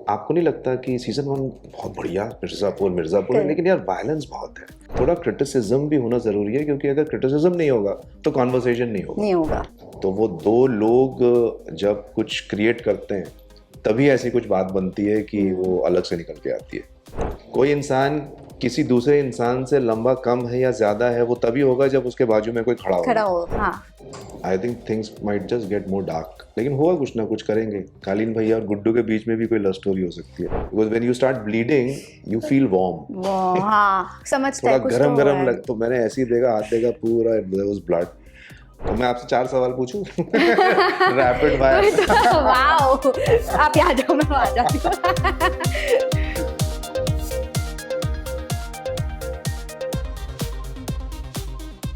आपको नहीं लगता कि सीजन 1 बहुत बढ़िया मिर्जापुर है, लेकिन यार वायलेंस बहुत है, थोड़ा क्रिटिसिज्म भी होना जरूरी है, क्योंकि अगर क्रिटिसिज्म नहीं होगा तो कॉन्वर्सेशन नहीं होगा। तो वो दो लोग जब कुछ क्रिएट करते हैं तभी ऐसी कुछ बात बनती है कि वो अलग से निकल के आती है। कोई इंसान किसी दूसरे इंसान से लंबा कम है या ज्यादा है वो तभी होगा जब उसके बाजू में कोई खड़ा हो। हाँ। I think things might just get more dark, लेकिन होगा कुछ ना कुछ करेंगे। कालीन भैया और गुड्डू के बीच में भी कोई लव स्टोरी हो सकती है, because when you start bleeding you feel warm. हाँ, समझता है थोड़ा कुछ गरम तो गरम है। लग, तो मैंने ऐसे ही देखा, हाथ देखा पूरा देयर वाज ब्लड। तो मैं आपसे 4 सवाल पूछूं? Rapid fire. वाओ, आप यहाँ जाओ, मैं वहाँ जाती हूँ।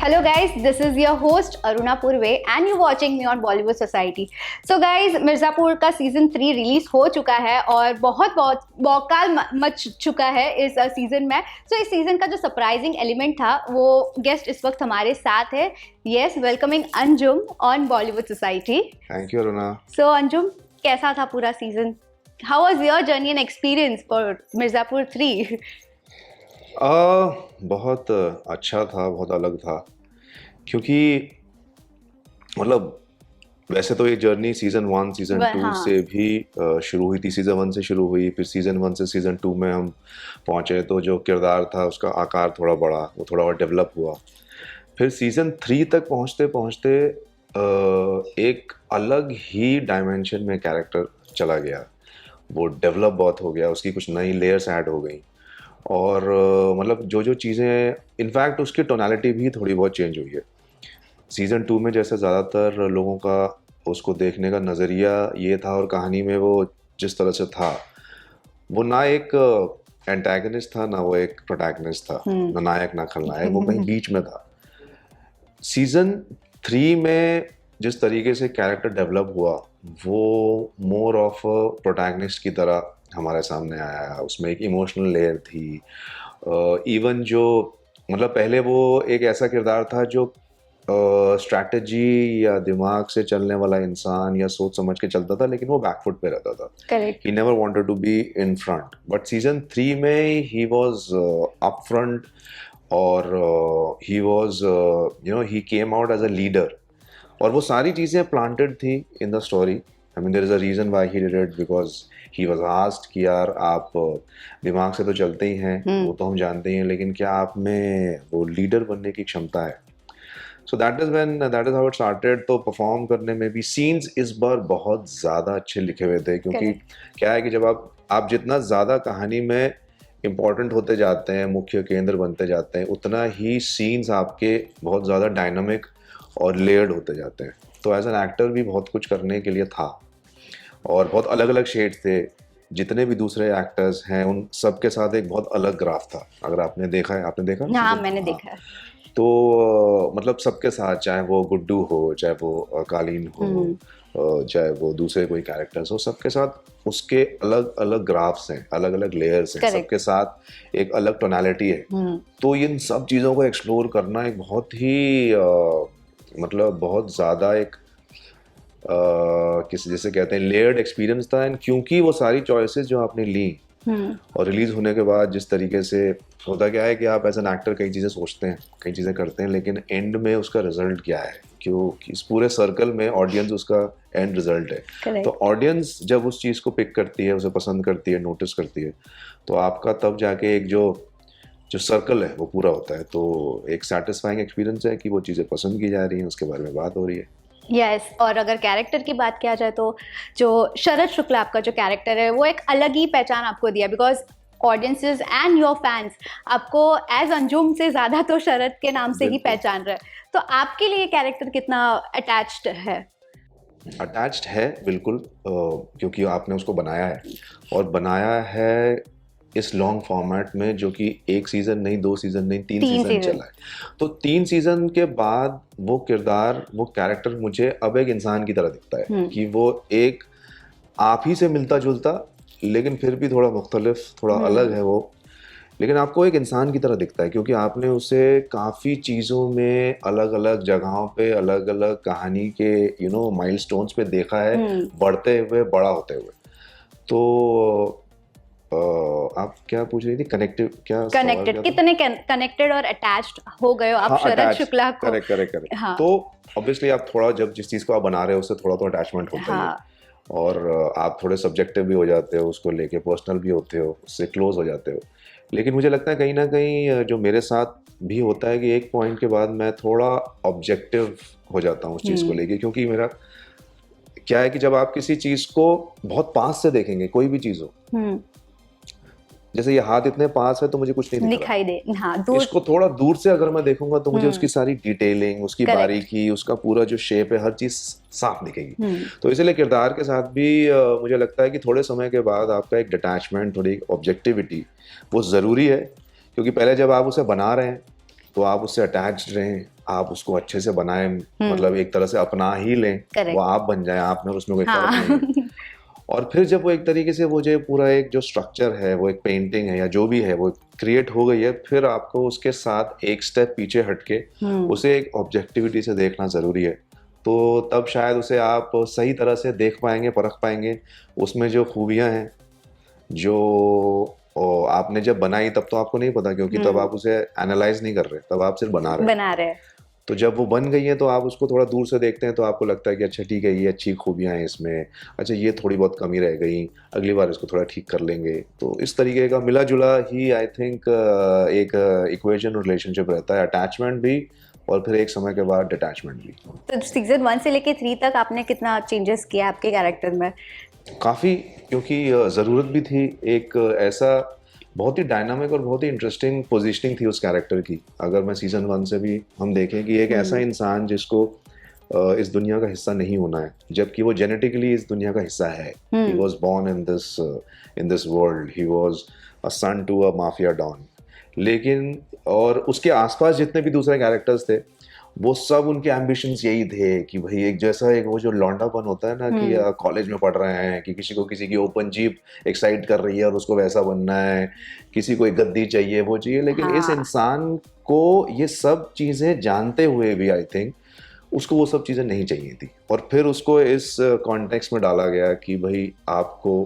Hello guys, this is your host Aruna Purve and you're watching me on Bollywood Society. So guys, Mirzapur का सीजन 3 रिलीज हो चुका है और बहुत बौकाल मच चुका है इस सीजन में। इस सीजन का जो सरप्राइजिंग एलिमेंट था वो गेस्ट इस वक्त हमारे साथ है। Yes, welcoming Anjum on Bollywood society. Thank you Aruna. So Anjum, कैसा था पूरा season? How was your journey and experience for Mirzapur 3? बहुत अच्छा था, बहुत अलग था, क्योंकि मतलब वैसे तो ये जर्नी सीजन 1 सीजन 2 से भी शुरू हुई थी। सीजन 1 से शुरू हुई, फिर सीजन 1 से सीजन 2 में हम पहुंचे, तो जो किरदार था उसका आकार थोड़ा बढ़ा, वो थोड़ा और डेवलप हुआ। फिर सीजन 3 तक पहुंचते पहुंचते एक अलग ही डायमेंशन में कैरेक्टर चला गया, वो डेवलप बहुत हो गया, उसकी कुछ नई लेयर्स ऐड हो गई, और मतलब जो जो चीज़ें, इनफैक्ट उसकी टोनालिटी भी थोड़ी बहुत चेंज हुई है। सीज़न 2 में जैसे ज़्यादातर लोगों का उसको देखने का नज़रिया ये था, और कहानी में वो जिस तरह से था, वो ना एक एंटागनिस्ट था, ना वो एक प्रोटैगनिस्ट था, ना नायक ना खलनायक, वो कहीं बीच में था। सीज़न 3 में जिस तरीके से कैरेक्टर डेवलप हुआ वो मोर ऑफ प्रोटैगनिस्ट की तरह हमारे सामने आया। उसमें एक इमोशनल लेयर थी। इवन जो मतलब पहले वो एक ऐसा किरदार था जो स्ट्रैटेजी या दिमाग से चलने वाला इंसान या सोच समझ के चलता था, लेकिन वो बैकफुट पे रहता था। Correct. He never wanted to be in front, but season 3 में ही वाज अप फ्रंट, और he was he came out as a leader, और वो सारी चीज़ें प्लांटेड थी in the story. I mean there is a reason why he did it, because he was asked कि यार आप दिमाग से तो चलते ही हैं, वो तो हम जानते ही हैं, लेकिन क्या आप में वो लीडर बनने की क्षमता है? So that is how it started. तो परफॉर्म करने में भी सीन्स इस बार बहुत ज़्यादा अच्छे लिखे हुए थे, क्योंकि क्या है कि जब आप जितना ज़्यादा कहानी में इम्पॉर्टेंट होते जाते हैं, मुख्य केंद्र बनते जाते हैं, उतना ही सीन्स आपके बहुत ज़्यादा डायनामिक और लेयर्ड होते जाते हैं। तो एज एन एक्टर भी बहुत कुछ करने के लिए था, और बहुत अलग अलग शेड्स थे। जितने भी दूसरे एक्टर्स हैं उन सब के साथ एक बहुत अलग ग्राफ था। अगर आपने देखा है, आपने देखा? हाँ, मैंने देखा है। तो मतलब सबके साथ, चाहे वो गुड्डू हो, चाहे वो कालीन हो, चाहे वो दूसरे कोई कैरेक्टर्स हो, सबके साथ उसके अलग अलग ग्राफ्स हैं, अलग अलग लेयर्स हैं, सबके साथ एक अलग टोनालिटी है। तो इन सब चीज़ों को एक्सप्लोर करना एक बहुत ही मतलब बहुत ज़्यादा एक किसी जैसे कहते हैं लेयर्ड एक्सपीरियंस था। एंड क्योंकि वो सारी चॉइसेस जो आपने ली और रिलीज होने के बाद जिस तरीके से होता क्या है कि आप एज एन एक्टर कई चीज़ें सोचते हैं, कई चीज़ें करते हैं, लेकिन एंड में उसका रिजल्ट क्या है, क्योंकि इस पूरे सर्कल में ऑडियंस उसका एंड रिजल्ट है। तो ऑडियंस जब उस चीज़ को पिक करती है, उसे पसंद करती है, नोटिस करती है, तो आपका तब जाके एक जो सर्कल है वो पूरा होता है। तो एक सेटिस्फाइंग एक्सपीरियंस है कि वो चीज़ें पसंद की जा रही हैं, उसके बारे में बात हो रही है। यस, और अगर कैरेक्टर की बात किया जाए तो जो शरद शुक्ला आपका जो कैरेक्टर है वो एक अलग ही पहचान आपको दिया, because audiences and your fans आपको एज अंजुम से ज़्यादा तो शरद के नाम से ही पहचान रहे हैं। तो आपके लिए कैरेक्टर कितना अटैच्ड है? अटैच्ड है बिल्कुल, क्योंकि आपने उसको बनाया है, और बनाया है इस लॉन्ग फॉर्मेट में, जो कि 1 सीजन नहीं, 2 सीजन नहीं, 3 सीजन चला है। तो 3 सीजन के बाद वो किरदार, वो कैरेक्टर मुझे अब एक इंसान की तरह दिखता है, कि वो एक आप ही से मिलता जुलता, लेकिन फिर भी थोड़ा मुख्तलिफ, थोड़ा अलग है वो, लेकिन आपको एक इंसान की तरह दिखता है, क्योंकि आपने उसे काफ़ी चीज़ों में अलग अलग जगहों पे, अलग अलग कहानी के माइलस्टोन्स पे देखा है, बढ़ते हुए, बड़ा होते हुए। तो आप क्या पूछ रही थी? क्या कनेक्टेड, सवाल क्या था? कितने कनेक्टेड और अटैच्ड हो गए हो आप शरद attached, शुक्ला को? Correct correct correct. हाँ तो ऑब्वियसली आप थोड़ा, जब जिस चीज़ को आप बना रहे हो उससे थोड़ा तो अटैचमेंट होता ही है। हाँ और आप थोड़े सब्जेक्टिव भी हो जाते हो उसको लेके, पर्सनल भी होते हो, उससे क्लोज हो जाते हो। लेकिन मुझे लगता है कहीं ना कहीं जो मेरे साथ भी होता है कि एक पॉइंट के बाद मैं थोड़ा ऑब्जेक्टिव हो जाता हूँ उस चीज़ को लेके, क्योंकि मेरा क्या है कि जब आप किसी चीज़ को बहुत पास से देखेंगे, कोई भी चीज़ हो, जैसे ये हाथ इतने पास है तो मुझे कुछ नहीं दिख रहा, दिखाई दे, हाँ दूर। इसको थोड़ा दूर से अगर मैं देखूंगा तो मुझे उसकी सारी डिटेलिंग, उसकी Correct. बारीकी, उसका पूरा जो शेप है, हर चीज साफ दिखेगी। तो इसलिए किरदार के साथ भी मुझे लगता है कि थोड़े समय के बाद आपका एक डिटैचमेंट, थोड़ी ऑब्जेक्टिविटी वो ज़रूरी है। क्योंकि पहले जब आप उसे बना रहे हैं तो आप उससे अटैच्ड रहें, आप उसको अच्छे से बनाएं, मतलब एक तरह से अपना ही लें, Correct. वो आप बन जाए, आप में और उसमें कोई फर्क हाँ नहीं है। और फिर जब वो एक तरीके से वो जो पूरा एक जो स्ट्रक्चर है, वो एक पेंटिंग है या जो भी है, वो क्रिएट हो गई है, फिर आपको उसके साथ एक स्टेप पीछे हटके उसे एक ऑब्जेक्टिविटी से देखना ज़रूरी है। तो तब शायद उसे आप सही तरह से देख पाएंगे, परख पाएंगे, उसमें जो खूबियाँ हैं, जो आपने जब बनाई तब तो आपको नहीं पता, क्योंकि तब आप उसे एनालाइज नहीं कर रहे, तब आप सिर्फ बना रहे हैं। तो जब वो बन गई है तो आप उसको थोड़ा दूर से देखते हैं तो आपको लगता है कि अच्छा ठीक है, ये अच्छी खूबियां हैं इसमें, अच्छा ये थोड़ी बहुत कमी रह गई, अगली बार इसको थोड़ा ठीक कर लेंगे। तो इस तरीके का मिला जुला ही आई थिंक एक इक्वेशन रिलेशनशिप रहता है, अटैचमेंट भी और फिर एक समय के बाद डिटैचमेंट भी। तो सीजन 1 से लेके 3 तक आपने कितना चेंजेस किया आपके कैरेक्टर में? काफ़ी, क्योंकि ज़रूरत भी थी। एक ऐसा बहुत ही डायनामिक और बहुत ही इंटरेस्टिंग पोजीशनिंग थी उस कैरेक्टर की। अगर मैं सीजन 1 से भी हम देखें कि एक ऐसा इंसान जिसको इस दुनिया का हिस्सा नहीं होना है, जबकि वो जेनेटिकली इस दुनिया का हिस्सा है। He was born in this world, he was a son to a mafia don. लेकिन और उसके आसपास जितने भी दूसरे कैरेक्टर्स थे, वो सब उनके एम्बिशंस यही थे कि भाई एक जैसा एक वो जो लौंडापन होता है ना कि कॉलेज में पढ़ रहे हैं, कि किसी को किसी की ओपन जीप एक्साइट कर रही है और उसको वैसा बनना है, किसी को एक गद्दी चाहिए, वो चाहिए। लेकिन इस इंसान को ये सब चीज़ें जानते हुए भी आई थिंक उसको वो सब चीज़ें नहीं चाहिए थी, और फिर उसको इस कॉन्टेक्स्ट में डाला गया कि भाई आपको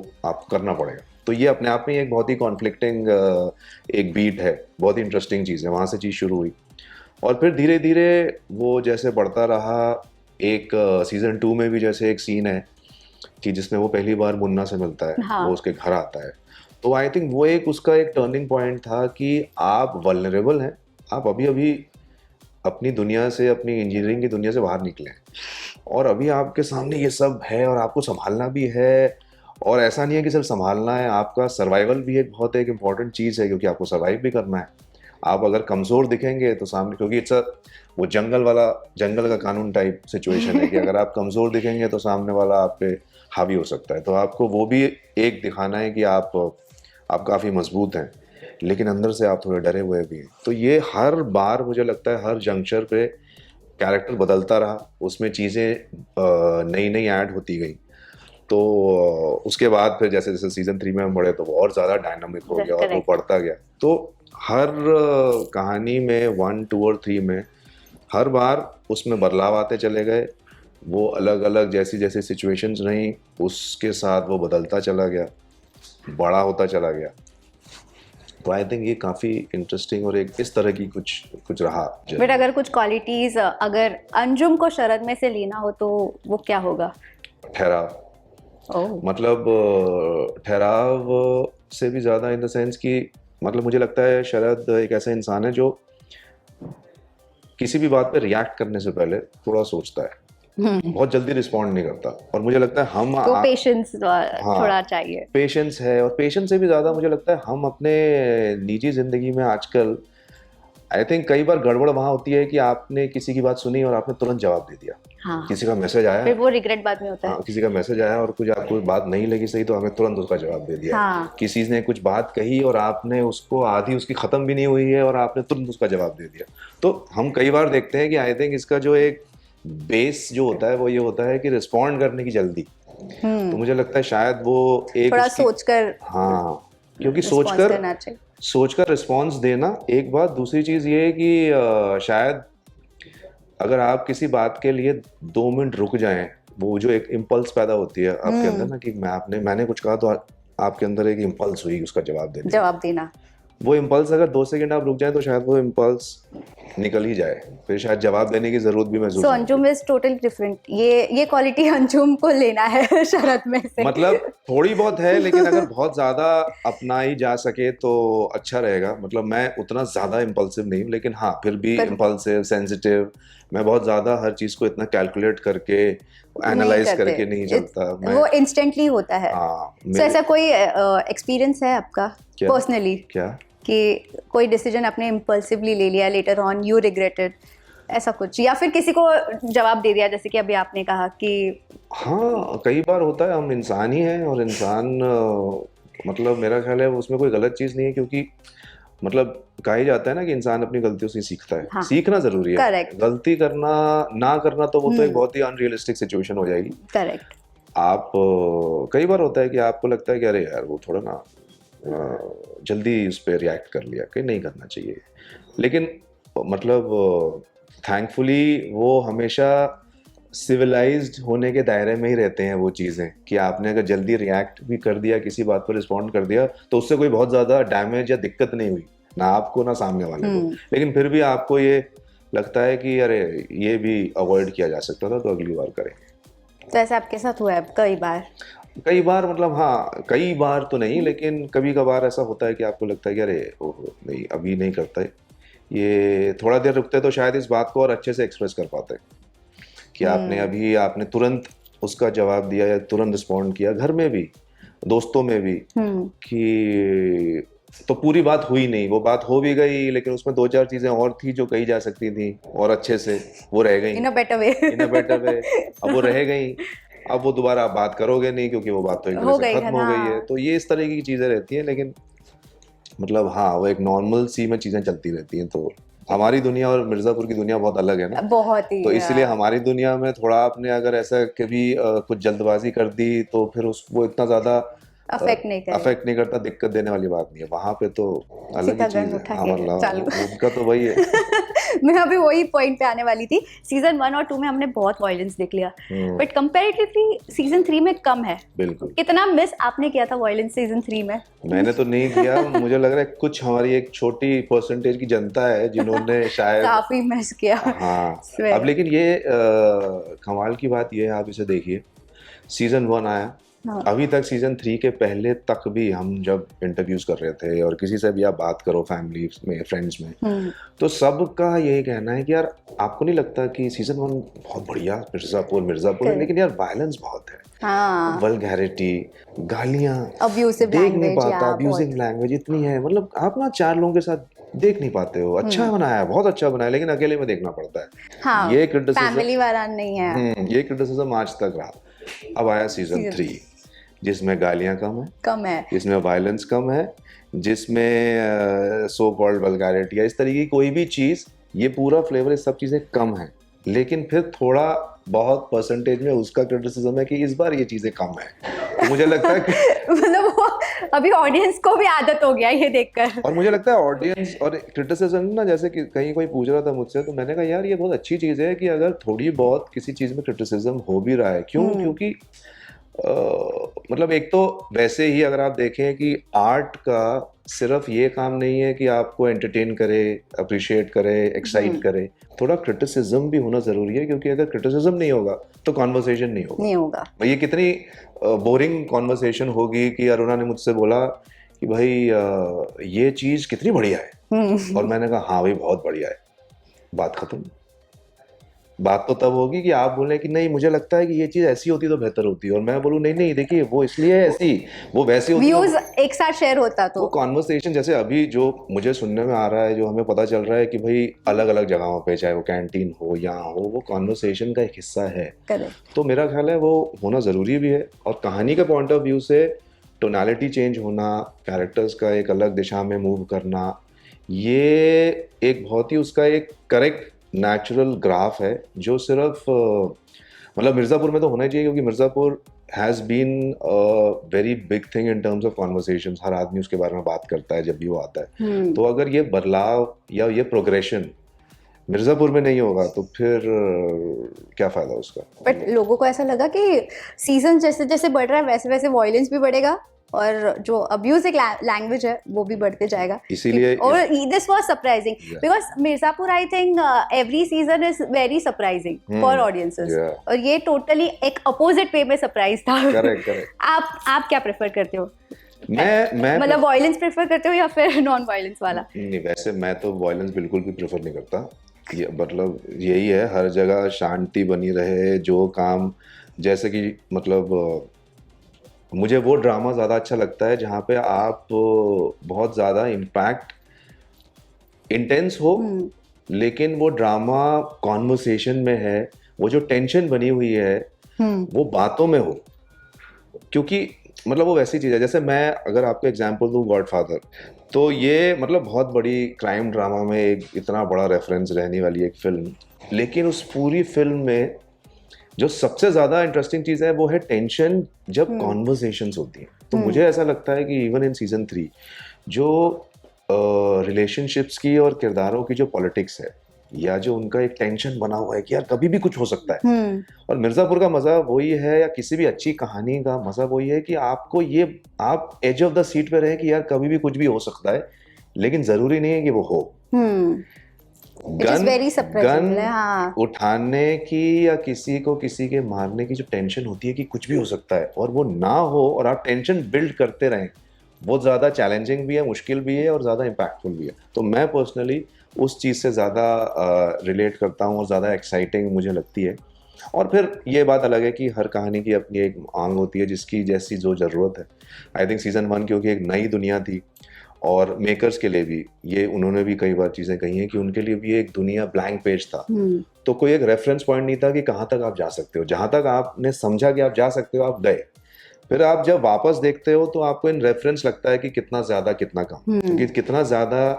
करना पड़ेगा। तो ये अपने आप में एक बहुत ही कॉन्फ्लिक्टिंग एक बीट है, बहुत ही इंटरेस्टिंग चीज़ है, वहाँ से चीज़ शुरू हुई। और फिर धीरे धीरे वो जैसे बढ़ता रहा, एक सीजन 2 में भी जैसे एक सीन है कि जिसमें वो पहली बार मुन्ना से मिलता है, वो उसके घर आता है। तो आई थिंक वो एक उसका एक टर्निंग पॉइंट था कि आप वल्नरेबल हैं, आप अभी अभी अपनी दुनिया से, अपनी इंजीनियरिंग की दुनिया से बाहर निकले हैं, और अभी आपके सामने ये सब है और आपको संभालना भी है। और ऐसा नहीं है कि सिर्फ संभालना है, आपका सर्वाइवल भी एक बहुत एक इम्पॉर्टेंट चीज़ है, क्योंकि आपको सर्वाइव भी करना है। आप अगर कमज़ोर दिखेंगे तो सामने, क्योंकि वो जंगल का कानून टाइप सिचुएशन है कि अगर आप कमज़ोर दिखेंगे तो सामने वाला आप पे हावी हो सकता है। तो आपको वो भी एक दिखाना है कि आप काफ़ी मजबूत हैं, लेकिन अंदर से आप थोड़े डरे हुए भी हैं। तो ये हर बार मुझे लगता है हर जंक्शन पे कैरेक्टर बदलता रहा, उसमें चीज़ें नई नई ऐड होती गई। तो उसके बाद फिर जैसे जैसे सीजन 3 में हम बढ़े तो वो और ज़्यादा डायनामिक हो गया और वो बढ़ता गया। तो हर कहानी में 1, 2 और 3 में हर बार उसमें बदलाव आते चले गए। वो अलग अलग जैसी जैसी सिचुएशंस रहीं, उसके साथ वो बदलता चला गया, बड़ा होता चला गया। तो आई थिंक ये काफ़ी इंटरेस्टिंग और एक इस तरह की कुछ रहा। बट अगर कुछ क्वालिटीज अगर अंजुम को शरद में से लेना हो तो वो क्या होगा? ठहराव। मतलब ठहराव से भी ज़्यादा इन द सेंस कि मतलब मुझे लगता है शरद एक ऐसा इंसान है जो किसी भी बात पे रिएक्ट करने से पहले थोड़ा सोचता है, बहुत जल्दी रिस्पॉन्ड नहीं करता। और मुझे लगता है हम तो पेशेंस थोड़ा चाहिए, पेशेंस है। और पेशेंस से भी ज़्यादा मुझे लगता है हम अपने निजी ज़िंदगी में आजकल आई थिंक कई बार गड़बड़ वहाँ होती है कि आपने किसी की बात सुनी और आपने तुरंत जवाब दे दिया। किसी का मैसेज आया, फिर वो रिग्रेट बाद में होता है। किसी का मैसेज आया और कुछ आपको बात नहीं लगी सही, तो हमें तुरंत उसका जवाब दे दिया। किसी ने कुछ बात कही और आपने उसको आधी उसकी ख़त्म भी नहीं हुई है और आपने तुरंत उसका जवाब दे दिया। तो हम कई बार देखते हैं कि आई थिंक इसका जो एक बेस जो होता है वो ये होता है कि रिस्पॉन्ड करने की जल्दी। तो मुझे लगता है शायद वो एक थोड़ा सोचकर, हाँ, क्योंकि सोचकर रिस्पॉन्स देना एक बात। दूसरी चीज़ ये है कि शायद अगर आप किसी बात के लिए 2 मिनट रुक जाएं वो जो एक इम्पल्स पैदा होती है आपके अंदर ना कि मैंने कुछ कहा तो आपके अंदर एक इम्पल्स हुई उसका जवाब देना। वो इम्पल्स अगर 2 सेकंड आप रुक जाए तो शायद वो इम्पल्स निकल ही जाए, फिर शायद जवाब देने की जरूरत भी महसूस सो अंजुम इज टोटली डिफरेंट। ये क्वालिटी अंजुम को लेना है शरद में से। मतलब थोड़ी बहुत है, लेकिन अगर बहुत ज्यादा अपनाई जा सके तो अच्छा रहेगा। मतलब मैं उतना ज्यादा इम्पल्सिव नहीं हूँ, लेकिन हाँ फिर भी इम्पल्सिव, सेंसिटिव। मैं बहुत ज्यादा हर चीज को इतना कैलकुलेट करके एनालाइज करके नहीं चलता। वो इंस्टेंटली होता है। हाँ, तो ऐसा कोई एक्सपीरियंस है आपका पर्सनली क्या कि कोई डिसीजन आपने इम्पल्सिवली ले लिया, लेटर ऑन यू रिग्रेटेड, ऐसा कुछ, या फिर किसी को जवाब दे दिया जैसे कि अभी आपने कहा कि? हाँ, कई बार होता है। हम इंसान ही हैं, और इंसान मतलब मेरा ख्याल है उसमें कोई गलत चीज़ नहीं है, क्योंकि मतलब कहा ही जाता है ना कि इंसान अपनी गलतियों से सीखता है। हाँ, सीखना जरूरी है। करेक्ट। गलती करना ना करना तो वो तो एक बहुत ही अनरियलिस्टिक सिचुएशन हो जाएगी। करेक्ट। आप कई बार होता है कि आपको लगता है कि अरे यार वो थोड़ा ना जल्दी उस पर रिएक्ट कर लिया, कि नहीं करना चाहिए। लेकिन मतलब थैंकफुली वो हमेशा सिविलाइज्ड होने के दायरे में ही रहते हैं वो चीज़ें, कि आपने अगर जल्दी रिएक्ट भी कर दिया, किसी बात पर रिस्पॉन्ड कर दिया, तो उससे कोई बहुत ज़्यादा डैमेज या दिक्कत नहीं हुई, ना आपको ना सामने वाले को। लेकिन फिर भी आपको ये लगता है कि अरे ये भी अवॉइड किया जा सकता था, तो अगली बार करें। तो ऐसा आपके साथ हुआ है कई बार मतलब हाँ, कई बार तो नहीं, लेकिन कभी कभार ऐसा होता है कि आपको लगता है कि अरे ओहो नहीं, अभी नहीं करता है, ये थोड़ा देर रुकते तो शायद इस बात को और अच्छे से एक्सप्रेस कर पाते कि आपने तुरंत उसका जवाब दिया या तुरंत रिस्पॉन्ड किया। घर में भी, दोस्तों में भी, कि तो पूरी बात हुई नहीं, वो बात हो भी गई, लेकिन उसमें 2-4 चीजें और थी जो कही जा सकती थी और अच्छे से, वो रह गई इन अ बेटर वे। अब वो रह गई। अब वो दोबारा आप बात करोगे नहीं, क्योंकि वो बात तो एक तरह से खत्म हो गई है। तो ये इस तरह की चीजें रहती हैं, लेकिन मतलब हाँ, वो एक नॉर्मल सी में चीजें चलती रहती हैं। तो हमारी दुनिया और मिर्जापुर की दुनिया बहुत अलग है ना, बहुत ही। तो इसलिए हमारी दुनिया में थोड़ा आपने अगर ऐसा कभी कुछ जल्दबाजी कर दी तो फिर वो इतना ज्यादा अफेक्ट नहीं करता, दिक्कत देने वाली बात नहीं है। वहां पे तो अलग ही चीज है। हाँ, मतलब उनका तो वही है। मैं अभी वही पॉइंट पे आने वाली थी। सीजन 1 और 2 में हमने बहुत वायलेंस देख लिया, बट कंपैरेटिवली सीजन 3 में कम है। बिल्कुल। कितना मिस आपने किया था वायलेंस सीजन 3 में? मैंने तो नहीं किया। मुझे लग रहा है कुछ हमारी एक छोटी परसेंटेज की जनता है जिन्होंने शायद काफी मिस किया। हाँ। अब लेकिन ये कमाल की बात ये है, आप इसे देखिए, सीजन 1 आया, अभी तक सीजन 3 के पहले तक भी हम जब इंटरव्यूज कर रहे थे, और किसी से भी आप बात करो, फैमिली में, फ्रेंड्स में, तो सबका यही कहना है कि यार आपको नहीं लगता कि सीजन 1 बहुत बढ़िया मिर्जापुर है, लेकिन यार वायलेंस बहुत है, वल्गैरिटी, गालियां, देख नहीं पाता, अब्यूजिंग लैंग्वेज इतनी है। मतलब आप ना 4 लोगों के साथ देख नहीं पाते हो। अच्छा बनाया है, बहुत अच्छा बनाया, लेकिन अकेले में देखना पड़ता है। हाँ, ये क्रिटिसिज्म, फैमिली वाला नहीं है। ये क्रिटिसिज्म आज तक रहा। अब आया सीजन 3, जिसमें गालियां कम है, जिसमें वायलेंस कम है, जिसमें सो कॉल्ड वल्गैरिटी या इस तरीके की कोई भी चीज, ये पूरा फ्लेवर, ये सब चीजें कम है। लेकिन फिर थोड़ा बहुत परसेंटेज में उसका क्रिटिसिज्म है कि इस बार ये चीजें कम है। तो मुझे लगता है कि मतलब वो अभी ऑडियंस को भी आदत हो गया ये देखकर। और मुझे लगता है ऑडियंस और क्रिटिसिज्म ना, जैसे कि कहीं कोई पूछ रहा था मुझसे, तो मैंने कहा यार ये बहुत अच्छी चीज है कि अगर थोड़ी बहुत किसी चीज में क्रिटिसिज्म हो भी रहा है। क्यों? क्योंकि मतलब एक तो वैसे ही अगर आप देखें कि आर्ट का सिर्फ ये काम नहीं है कि आपको एंटरटेन करे, अप्रिशिएट करे, एक्साइट करे, थोड़ा क्रिटिसिज्म भी होना जरूरी है। क्योंकि अगर क्रिटिसिज्म नहीं होगा तो कॉन्वर्सेशन नहीं होगा। ये कितनी बोरिंग कॉन्वर्सेशन होगी कि अरुणा ने मुझसे बोला कि भाई ये चीज कितनी बढ़िया है, और मैंने कहा हाँ भाई बहुत बढ़िया है, बात खत्म। बात तो तब होगी कि आप बोले कि नहीं मुझे लगता है कि ये चीज ऐसी होती तो बेहतर होती, और मैं बोलूँ नहीं देखिए वो इसलिए ऐसी, वो वैसी होती, व्यूज एक साथ शेयर होता तो वो कॉन्वर्सेशन। जैसे अभी जो मुझे सुनने में आ रहा है, जो हमें पता चल रहा है कि भाई अलग अलग जगहों पे, चाहे वो कैंटीन हो या हो, वो कॉन्वर्सेशन का एक हिस्सा है। तो मेरा ख्याल है वो होना जरूरी भी है। और कहानी के पॉइंट ऑफ व्यू से टोनैलिटी चेंज होना, कैरेक्टर्स का एक अलग दिशा में मूव करना, ये एक बहुत ही उसका एक करेक्ट नेचुरल ग्राफ है, जो सिर्फ मतलब मिर्जापुर में तो होना ही चाहिए, क्योंकि Mirzapur has been a very big thing in terms of conversations. हर आदमी उसके बारे में बात करता है जब भी वो आता है। तो अगर ये बदलाव या ये प्रोग्रेशन मिर्जापुर में नहीं होगा तो फिर क्या फायदा उसका। बट लोगों को ऐसा लगा कि सीजन जैसे जैसे बढ़ रहा है वैसे वैसे वॉयलेंस भी बढ़ेगा और जो अब्यूजिव लैंग्वेज है वो भी बढ़ते जाएगा, इसीलिए और this was surprising because Mirzapur I think every season is very surprising for audiences, और ये टोटली एक अपोजिट वे में सरप्राइज था। Correct correct. आप क्या प्रेफर करते हो? मैं मतलब वॉयलेंस प्रेफर करते हो या फिर नॉन वॉयलेंस वाला? नहीं, वैसे मैं तो वॉयलेंस बिल्कुल भी प्रेफर नहीं करता। ये मतलब यही है, हर जगह शांति बनी रहे, जो काम जैसे कि मतलब मुझे वो ड्रामा ज़्यादा अच्छा लगता है जहाँ पे आप बहुत ज़्यादा इम्पैक्ट इंटेंस हो, लेकिन वो ड्रामा कॉन्वर्सेशन में है, वो जो टेंशन बनी हुई है वो बातों में हो। क्योंकि मतलब वो वैसी चीज़ है, जैसे मैं अगर आपको एग्जांपल दूँ गॉडफादर, तो ये मतलब बहुत बड़ी क्राइम ड्रामा में एक इतना बड़ा रेफरेंस रहने वाली एक फिल्म, लेकिन उस पूरी फिल्म में जो सबसे ज़्यादा इंटरेस्टिंग चीज़ है वो है टेंशन जब कॉन्वर्सेशंस होती हैं। तो मुझे ऐसा लगता है कि इवन इन सीजन 3 जो रिलेशनशिप्स की और किरदारों की जो पॉलिटिक्स है, या जो उनका एक टेंशन बना हुआ है कि यार कभी भी कुछ हो सकता है, और मिर्जापुर का मजा वही है, या किसी भी अच्छी कहानी का मजा वही है कि आपको ये आप एज ऑफ द सीट पे रहे कि यार कभी भी कुछ भी हो सकता है, लेकिन जरूरी नहीं है कि वो हो। गन उठाने की या किसी को किसी के मारने की जो टेंशन होती है कि कुछ भी हो सकता है, और वो ना हो और आप टेंशन बिल्ड करते रहें, वो ज़्यादा चैलेंजिंग भी है, मुश्किल भी है और ज़्यादा इम्पैक्टफुल भी है। तो मैं पर्सनली उस चीज़ से ज़्यादा रिलेट करता हूँ और ज़्यादा एक्साइटिंग मुझे लगती है। और फिर ये बात अलग है कि हर कहानी की अपनी एक आंग होती है जिसकी जैसी जो ज़रूरत है। आई थिंक सीज़न 1 क्योंकि एक नई दुनिया थी, और मेकर्स के लिए भी ये उन्होंने भी कई बार चीज़ें कही हैं कि उनके लिए भी एक दुनिया ब्लैंक पेज था। तो कोई एक रेफरेंस पॉइंट नहीं था कि कहाँ तक आप जा सकते हो, जहाँ तक आपने समझा कि आप जा सकते हो आप गए। फिर आप जब वापस देखते हो तो आपको इन रेफरेंस लगता है कि कितना ज़्यादा कितना कम, क्योंकि कितना ज़्यादा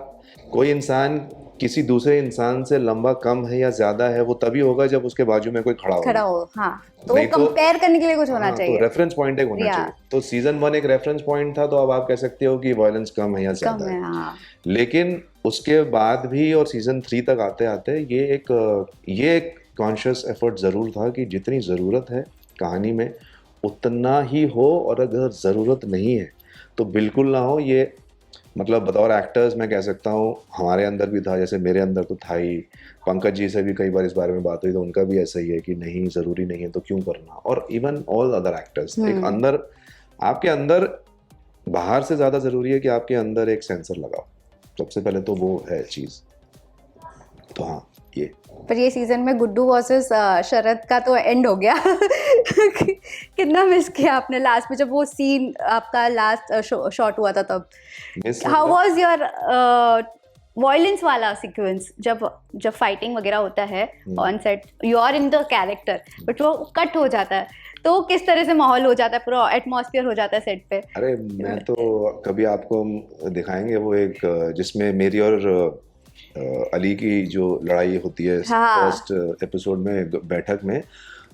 कोई इंसान किसी दूसरे इंसान से लंबा कम है या ज़्यादा है वो तभी होगा जब उसके बाजू में कोई खड़ा हो। हाँ, तो कंपेयर करने के लिए कुछ होना चाहिए, तो रेफरेंस पॉइंट एक होना चाहिए। तो सीजन 1 एक रेफरेंस पॉइंट था, तो अब आप कह सकते हो कि वायलेंस कम है या ज़्यादा है। हाँ। लेकिन उसके बाद भी और सीजन 3 तक आते आते ये एक कॉन्शियस एफर्ट ज़रूर था कि जितनी ज़रूरत है कहानी में उतना ही हो, और अगर ज़रूरत नहीं है तो बिल्कुल ना हो। ये मतलब बतौर एक्टर्स मैं कह सकता हूँ हमारे अंदर भी था, जैसे मेरे अंदर तो था ही, पंकज जी से भी कई बार इस बारे में बात हुई तो उनका भी ऐसा ही है कि नहीं ज़रूरी नहीं है तो क्यों करना। और इवन ऑल अदर एक्टर्स, एक अंदर आपके अंदर बाहर से ज़्यादा ज़रूरी है कि आपके अंदर एक सेंसर लगाओ, सबसे पहले तो वो है चीज़। तो हाँ ये पर ये सीजन में गुड्डू वर्सेस शरद का तो एंड हो गया। कितना मिस किया आपने लास्ट में, जब वो सीन आपका लास्ट शॉट हुआ था तब। हाउ वाज योर वॉयलेंस वाला सीक्वेंस, जब फाइटिंग वगैरह होता है on set, you are in the character but वो कट हो जाता है, तो किस तरह से माहौल हो जाता है, पूरा एटमॉस्फेयर हो जाता है सेट पे? अरे मैं तो कभी आपको दिखाएंगे वो एक जिसमें मेरी और अली की जो लड़ाई होती है फर्स्ट एपिसोड में बैठक में,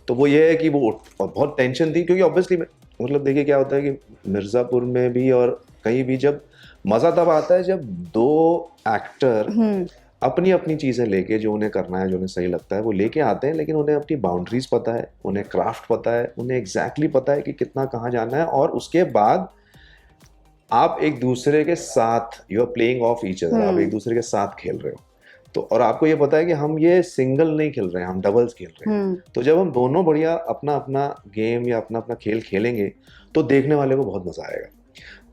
तो वो ये है कि वो बहुत टेंशन थी, क्योंकि ऑब्वियसली मतलब देखिए क्या होता है कि मिर्ज़ापुर में भी और कहीं भी जब मज़ा तब आता है जब दो एक्टर अपनी अपनी चीज़ें लेके, जो उन्हें करना है, जो उन्हें सही लगता है वो लेके आते हैं, लेकिन उन्हें अपनी बाउंड्रीज पता है, उन्हें क्राफ्ट पता है, उन्हें एग्जैक्टली पता है कि कितना कहाँ जाना है, और उसके बाद आप एक दूसरे के साथ you are playing off each other, आप एक दूसरे के साथ खेल रहे हो। तो और आपको ये पता है कि हम ये सिंगल नहीं खेल रहे हैं, हम डबल्स खेल रहे हैं। तो जब हम दोनों बढ़िया अपना अपना गेम या अपना अपना खेल खेलेंगे तो देखने वाले को बहुत मजा आएगा।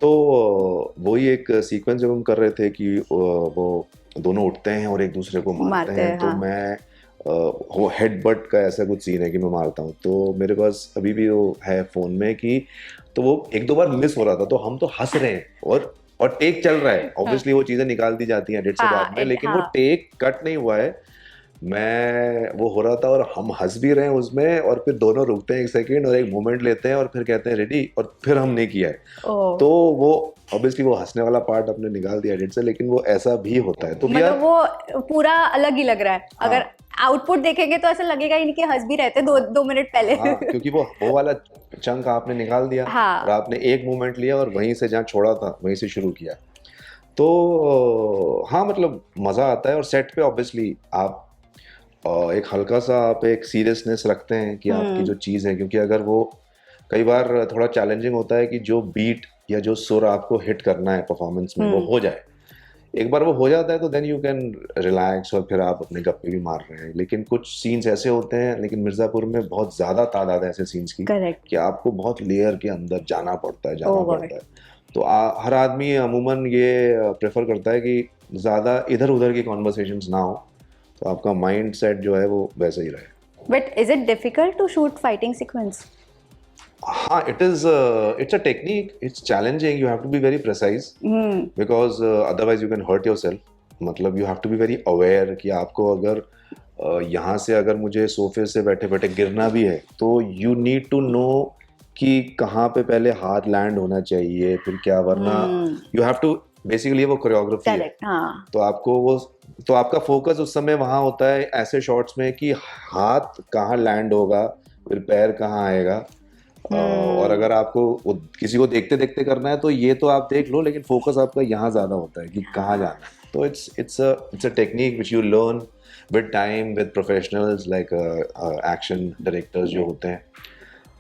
तो वही एक सीक्वेंस जब हम कर रहे थे कि वो दोनों उठते हैं और एक दूसरे को मारते हैं, तो मैं वो हेड बट का ऐसा कुछ सीन है कि मैं मारता हूँ, तो मेरे पास अभी भी वो है फोन में कि, तो वो एक दो बार मिस हो रहा था तो हम तो हंस रहे हैं और टेक चल रहा है, ऑब्वियसली वो चीजें निकाल दी जाती हैं एडिट से बाद में, लेकिन वो टेक कट नहीं हुआ है, मैं वो हो रहा था और हम हंस भी रहे हैं उसमें, और फिर दोनों रुकते हैं एक सेकंड और एक मोमेंट लेते हैं और फिर कहते हैं रेडी, और फिर हमने किया है। तो वो ऑब्वियसली वो हंसने वाला पार्ट अपने निकाल दिया एडिट से, लेकिन वो ऐसा भी होता है। तो मतलब वो पूरा अलग ही लग रहा है। अगर आउटपुट देखेंगे तो ऐसा लगेगा ही नहीं कि हंस भी रहते 2 मिनट पहले। क्योंकि वो वाला चंक आपने निकाल दिया और आपने एक मोमेंट लिया और वहीं से जहाँ छोड़ा था वहीं से शुरू किया। तो हाँ मतलब मजा आता है, और सेट पे ऑब्वियसली आप एक हल्का सा आप एक सीरियसनेस रखते हैं कि आपकी जो चीज़ है, क्योंकि अगर वो कई बार थोड़ा चैलेंजिंग होता है कि जो बीट या जो सुर आपको हिट करना है परफॉर्मेंस में वो हो जाए। एक बार वो हो जाता है तो देन यू कैन रिलैक्स और फिर आप अपने गप्पे भी मार रहे हैं। लेकिन कुछ सीन्स ऐसे होते हैं, लेकिन मिर्ज़ापुर में बहुत ज़्यादा तादाद है ऐसे सीन्स की करेक्ट। कि आपको बहुत लेयर के अंदर जाना पड़ता है, Oh जाना God. पड़ता है। तो हर आदमी अमूमन ये प्रेफर करता है कि ज़्यादा इधर उधर की कॉन्वर्सेशंस ना हो, तो आपका माइंड सेट जो है वो वैसा ही रहे। But is it difficult to shoot fighting sequence? हाँ, it's a technique, it's challenging, you have to be very precise because otherwise you can hurt yourself. मतलब you have to be very aware कि आपको अगर यहाँ से अगर मुझे सोफे से बैठे बैठे गिरना भी है तो you need to know कि कहाँ पे पहले हाथ लैंड होना चाहिए, फिर क्या, वरना you have to बेसिकली वो कोरियोग्राफी है। करेक्ट, हाँ। तो आपको वो, तो आपका फोकस उस समय वहाँ होता है ऐसे शॉट्स में कि हाथ कहाँ लैंड होगा, फिर पैर कहाँ आएगा। और अगर आपको किसी को देखते देखते करना है तो ये तो आप देख लो, लेकिन फोकस आपका यहाँ ज्यादा होता है कि कहाँ जाना है। तो it's a technique which you learn with time with professionals like action directors जो होते हैं।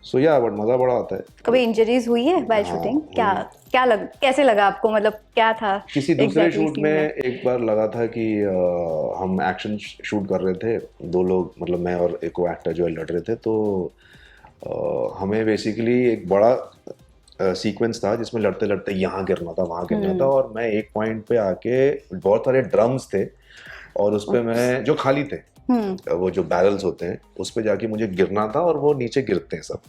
सो या बट मजा बड़ा आता है। कभी इंजरीज हुई है बाय हाँ, शूटिंग? कैसे लगा आपको, मतलब क्या था किसी दूसरे exactly शूट scene में एक बार लगा था कि हम एक्शन शूट कर रहे थे, दो लोग, मतलब मैं और एक एक्टर जो है लड़ रहे थे। तो हमें बेसिकली एक बड़ा सीक्वेंस था जिसमें लड़ते लड़ते यहाँ गिरना था, वहाँ गिरना था, और मैं एक पॉइंट पे आके, बहुत सारे ड्रम्स थे और उस पे मैं, जो खाली थे, वो जो बैरल्स होते हैं, उस पे जाके मुझे गिरना था और वो नीचे गिरते हैं सब।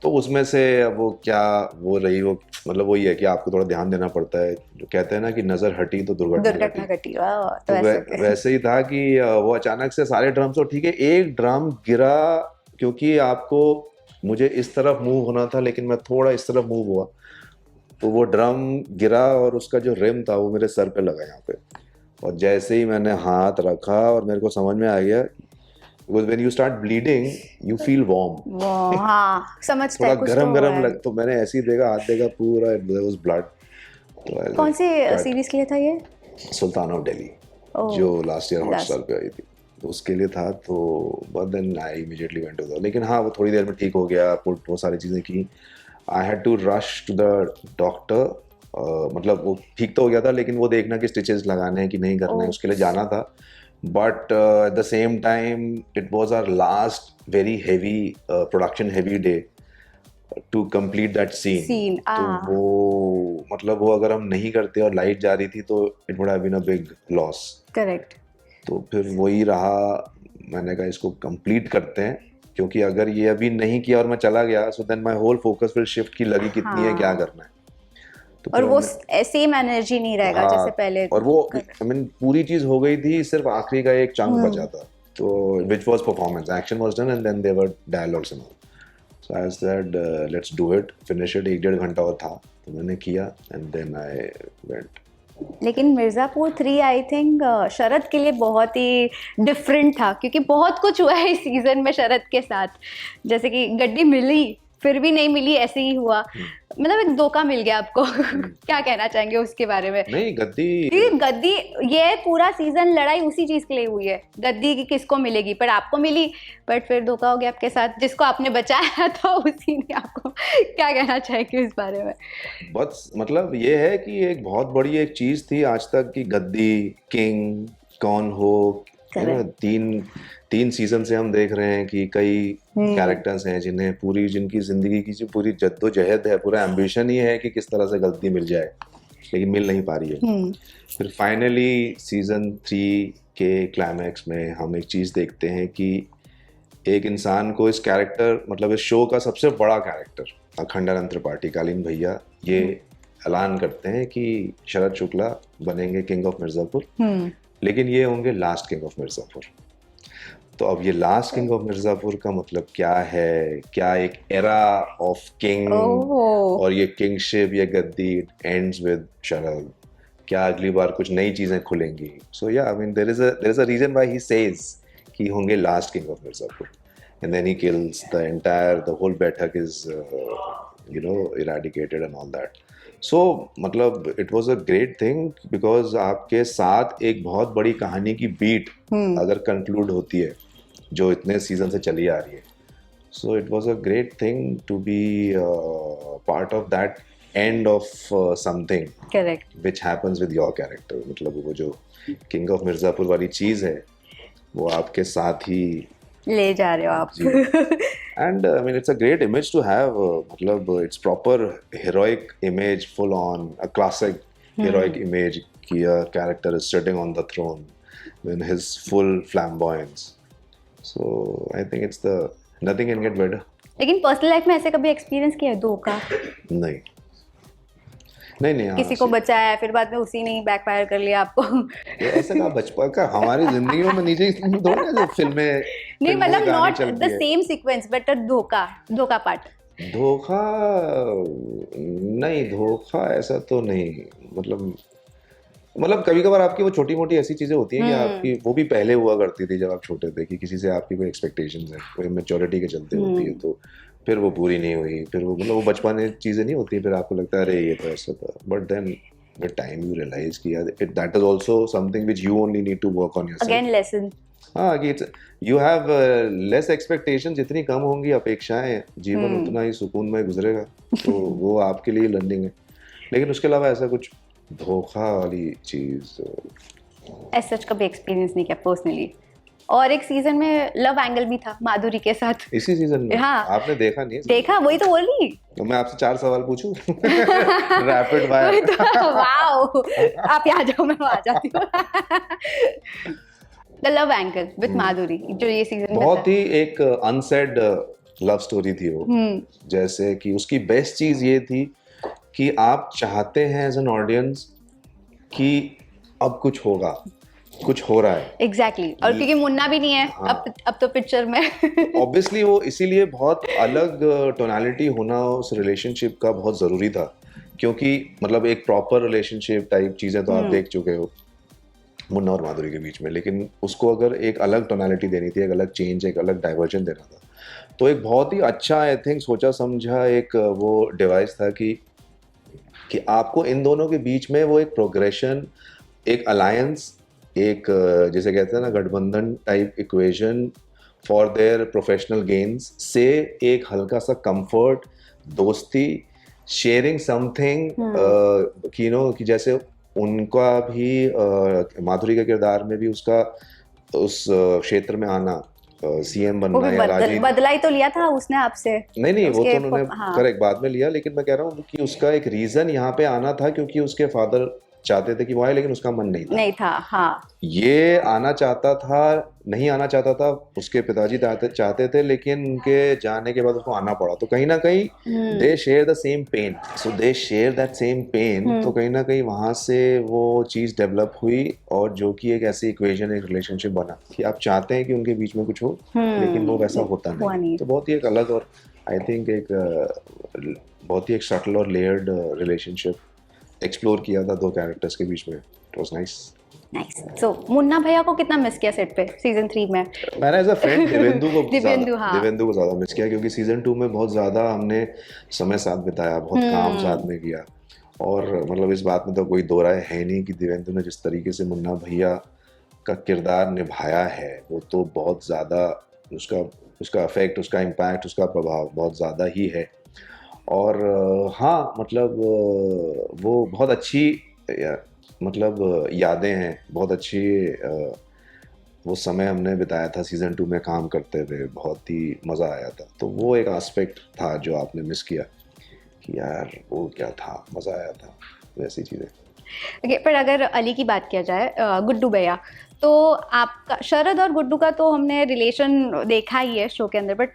तो उसमें से वो क्या वो रही, वो मतलब वही है कि आपको थोड़ा ध्यान देना पड़ता है। जो कहते हैं ना कि नजर हटी तो दुर्घटना घटी। तो वैसे ही था कि वो अचानक से सारे ड्रम्स, तो ठीक है एक ड्रम गिरा, क्योंकि आपको, मुझे इस तरफ मूव होना था लेकिन मैं थोड़ा इस तरफ मूव हुआ, तो वो ड्रम गिरा और उसका जो रिम था वो मेरे सर पे लगा यहाँ पे। और जैसे ही मैंने हाथ रखा और मेरे को समझ में आ गया, because when you start bleeding you feel warm, हाँ, समझता थोड़ा है कुछ गरम तो गरम है। लग, तो मैंने ऐसे ही देखा, हाथ देखा, पूरा there was blood। तो I कौन like सी that। सीरीज के लिए था ये? सुल्तान ऑफ दिल्ली, जो लास्ट ईयर हॉटस्टार पे आई थी, तो उसके लिए था। तो but then I immediately went to the, लेकिन हाँ वो थोड़ी देर में ठीक हो गया, वो सारी चीज़ें की। I had to rush to the doctor, मतलब वो ठीक तो हो गया था, लेकिन वो देखना कि स्टिचेस लगाने हैं कि नहीं करना है, उसके लिए जाना था। But at the same time it was our last very heavy production heavy day to complete that scene. तो वो मतलब वो अगर हम नहीं करते और लाइट जा रही थी तो it would have been a big loss. Correct. तो फिर वही रहा, मैंने कहा इसको कंप्लीट करते हैं, क्योंकि अगर ये अभी नहीं किया और मैं चला गया so then my whole focus will shift की लगी कितनी है, क्या करना है। तो और वो सेम एनर्जी नहीं रहेगा जैसे पहले। और वो आई मीन पूरी चीज हो गई थी, सिर्फ आखिरी का एक चंक बचा था, तो which was performance, action was done and then there were dialogues and all. So I said let's do it, finish it. 1.5 घंटा और था तो मैंने किया एंड देन आई वेंट। लेकिन मिर्जापुर 3 आई थिंक शरद के लिए बहुत ही डिफरेंट था, क्योंकि बहुत कुछ हुआ है इस सीजन में शरद के साथ। जैसे कि गड्डी मिली फिर भी नहीं मिली, ऐसे ही हुआ, मतलब एक धोखा मिल गया आपको। क्या कहना चाहेंगे उसके बारे में? नहीं, गद्दी ये पूरा सीजन लड़ाई उसी चीज के लिए हुई है, गद्दी की किसको मिलेगी, पर आपको मिली, बट फिर धोखा हो गया आपके साथ, जिसको आपने बचाया था उसी ने आपको। क्या कहना चाहेंगे इस बारे में? बस मतलब ये है कि एक बहुत बड़ी एक चीज थी आज तक कि गद्दी, किंग कौन हो, तीन सीजन से हम देख रहे हैं कि कई कैरेक्टर्स हैं जिन्हें पूरी, जिनकी जिंदगी की जो पूरी जद्दोजहद है, पूरा एम्बिशन ही है कि किस तरह से गद्दी मिल जाए, लेकिन मिल नहीं पा रही है। फिर फाइनली सीजन 3 के क्लाइमैक्स में हम एक चीज देखते हैं कि एक इंसान को, इस कैरेक्टर, मतलब इस शो का सबसे बड़ा कैरेक्टर अखंडानंद त्रिपाठी, कालीन भैया, ये ऐलान करते हैं कि शरद शुक्ला बनेंगे किंग ऑफ मिर्जापुर, लेकिन ये होंगे लास्ट किंग ऑफ मिर्जापुर। तो अब ये लास्ट किंग ऑफ मिर्जापुर का मतलब क्या है? क्या एक एरा ऑफ किंग, और ये किंगशिप, ये गद्दी एंड्स विद शरद? क्या अगली बार कुछ नई चीजें खुलेंगी? So yeah I mean there is a reason why he says कि होंगे last king of Mirzapur, and then he kills the whole baithak is eradicated and all that. So मतलब it was a great thing because आपके साथ एक बहुत बड़ी कहानी की बीट अगर कंक्लूड होती है जो इतने सीजन से चली आ रही है, so it was a great thing to be part of that end of something correct. Which happens with your character. मतलब वो जो किंग ऑफ मिर्जापुर वाली चीज है वो आपके साथ ही ले जा रहे हो आप। जी। And I mean, it's a great image to have. मतलब it's proper heroic image, full on a classic heroic image कि a character is sitting on the throne in his full flamboyance. So I think it's the nothing can get better. लेकिन personal life में ऐसे कभी experience किया है धोखा? नहीं नहीं नहीं, किसी को बचाया फिर बाद में उसी ने ही बैकफायर कर लिया आपको? ये ऐसा कहा बचपन का हमारी जिंदगियों में नीचे थोड़ा ना जो फिल्में नहीं मतलब not the same sequence but धोखा पार्ट। धोखा नहीं, धोखा ऐसा तो नहीं। मतलब कभी कभार आपकी वो छोटी मोटी ऐसी चीजें होती हैं कि आपकी वो भी पहले हुआ करती थी जब आप छोटे थे कि किसी से आपकी कोई एक्सपेक्टेशंस है, कोई मैच्योरिटी के चलते होती है, तो फिर वो पूरी नहीं हुई, फिर वो मतलब वो बचपन चीजें नहीं होती, फिर आपको लगता है अरे ये तो ऐसा था, but then with time you realise कि यार that is also something which you only need to work on yourself. Again lesson. हाँ कि यू हैव लेस एक्सपेक्टेशन, जितनी कम होंगी अपेक्षाएं जीवन उतना ही सुकून में गुजरेगा, तो वो आपके लिए लर्निंग है। लेकिन उसके अलावा ऐसा कुछ धोखा वाली चीज ऐसा सच कभी एक्सपीरियंस नहीं किया पर्सनली। और एक सीजन में लव एंगल भी था माधुरी के साथ। इसी सीजन में? हाँ। आपने देखा नहीं? देखा, वही तो बोल रही। तो मैं आपसे 4 सवाल पूछूं? Rapid fire. वाओ, आप यहाँ जाओ मैं वहाँ जाती हूँ। द लव एंगल विद माधुरी जो ये सीजन में बहुत ही एक अनसेड लव स्टोरी थी वो। जैसे कि उसकी बेस्ट चीज ये थी कि आप चाहते हैं एज एन ऑडियंस कि अब कुछ होगा, कुछ हो रहा है। एग्जैक्टली और क्योंकि मुन्ना भी नहीं है अब तो पिक्चर में ऑब्वियसली वो इसीलिए बहुत अलग टोनालिटी होना उस रिलेशनशिप का बहुत ज़रूरी था, क्योंकि मतलब एक प्रॉपर रिलेशनशिप टाइप चीज़ें तो आप देख चुके हो मुन्ना और माधुरी के बीच में, लेकिन उसको अगर एक अलग टोनालिटी देनी थी, एक अलग चेंज, एक अलग डाइवर्जन देना था, तो एक बहुत ही अच्छा आई थिंक सोचा समझा एक वो डिवाइस था कि आपको इन दोनों के बीच में वो एक प्रोग्रेशन, एक अलायंस, एक जैसे कहते हैं ना गठबंधन type equation for their professional gains से एक हल्का सा कंफर्ट, दोस्ती, शेयरिंग समथिंग कि नो कि जैसे उनका भी माधुरी के किरदार में भी उसका उस क्षेत्र में आना, सीएम बनना या राजी बदला ही तो लिया था उसने आपसे। नहीं वो तो उन्होंने करेक्ट बाद में लिया, लेकिन मैं कह रहा हूँ कि उसका एक रीजन यहाँ पे आना था क्योंकि उसके फादर चाहते थे कि वो आए, लेकिन उसका मन नहीं था। हाँ। ये आना चाहता था, नहीं आना चाहता था, उसके पिताजी चाहते थे, लेकिन उनके जाने के बाद उसको आना पड़ा, तो कहीं ना कहीं they share the same pain, so they share that same pain, तो कहीं ना कहीं वहां से वो चीज डेवलप हुई और जो कि एक ऐसी इक्वेशन, एक रिलेशनशिप बना कि आप चाहते हैं कि उनके बीच में कुछ हो, लेकिन वो वैसा होता नहीं। तो बहुत ही एक अलग और आई थिंक एक बहुत ही एक सटल और लेयर्ड रिलेशनशिप एक्सप्लोर किया था दो कैरेक्टर्स के बीच में। It was nice. So Munna भैया को कितना मिस किया सेट पे सीजन 3 में? मैंने एज अ फ्रेंड दिवेंदु को ज़्यादा मिस किया, क्योंकि सीजन 2 में बहुत ज़्यादा हमने समय साथ बिताया, बहुत काम साथ में किया, और मतलब इस बात में तो कोई दो राय है नहीं कि दिवेंदु ने जिस तरीके से मुन्ना भैया का किरदार निभाया है वो तो बहुत ज़्यादा उसका इफेक्ट, उसका इम्पैक्ट, उसका प्रभाव बहुत ज़्यादा ही है। और हाँ मतलब वो बहुत अच्छी मतलब यादें हैं, बहुत अच्छी वो समय हमने बिताया था सीजन 2 में काम करते हुए, बहुत ही मज़ा आया था। तो वो एक एस्पेक्ट था जो आपने मिस किया कि यार वो क्या था, मज़ा आया था, वैसी चीज़ें। Okay, पर अगर अली की बात किया जाए, गुड्डू भैया, तो आपका शरद और गुड्डू का तो हमने रिलेशन देखा ही है शो के अंदर, बट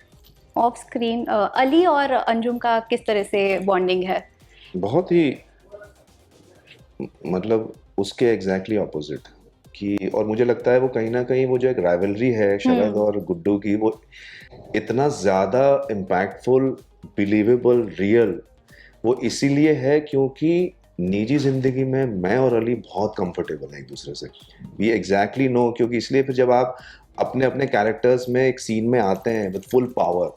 ऑफ स्क्रीन अली और अंजुम का किस तरह से बॉन्डिंग है? बहुत ही मतलब उसके एग्जैक्टली ऑपोजिट कि, और मुझे लगता है वो कहीं ना कहीं वो जो एक राइवलरी है शरद और गुड्डू की, वो इतना ज़्यादा इम्पैक्टफुल, बिलीवेबल, रियल वो इसीलिए है क्योंकि निजी जिंदगी में मैं और अली बहुत कंफर्टेबल हैं एक दूसरे से, वी एग्जैक्टली नो, क्योंकि इसलिए फिर जब आप अपने अपने कैरेक्टर्स में एक सीन में आते हैं विद फुल पावर,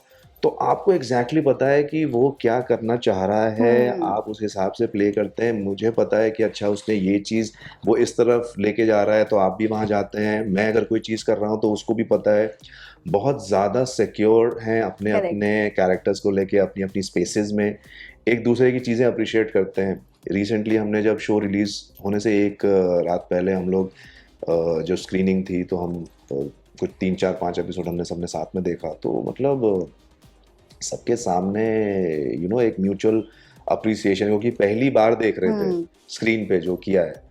तो आपको एग्जैक्टली पता है कि वो क्या करना चाह रहा है, आप उस हिसाब से प्ले करते हैं। मुझे पता है कि अच्छा उसने ये चीज़ वो इस तरफ लेके जा रहा है तो आप भी वहाँ जाते हैं। मैं अगर कोई चीज़ कर रहा हूँ तो उसको भी पता है। बहुत ज़्यादा सिक्योर हैं अपने Correct. अपने कैरेक्टर्स को लेके, अपनी अपनी स्पेसेस में एक दूसरे की चीज़ें अप्रिशिएट करते हैं। रिसेंटली हमने जब शो रिलीज़ होने से एक रात पहले हम लोग जो स्क्रीनिंग थी तो हम कुछ 3 4 5 एपिसोड हमने सबने साथ में देखा। तो मतलब सबके सामने एक म्यूचुअल अप्रिसिएशन, क्योंकि पहली बार देख रहे थे स्क्रीन पे जो किया है।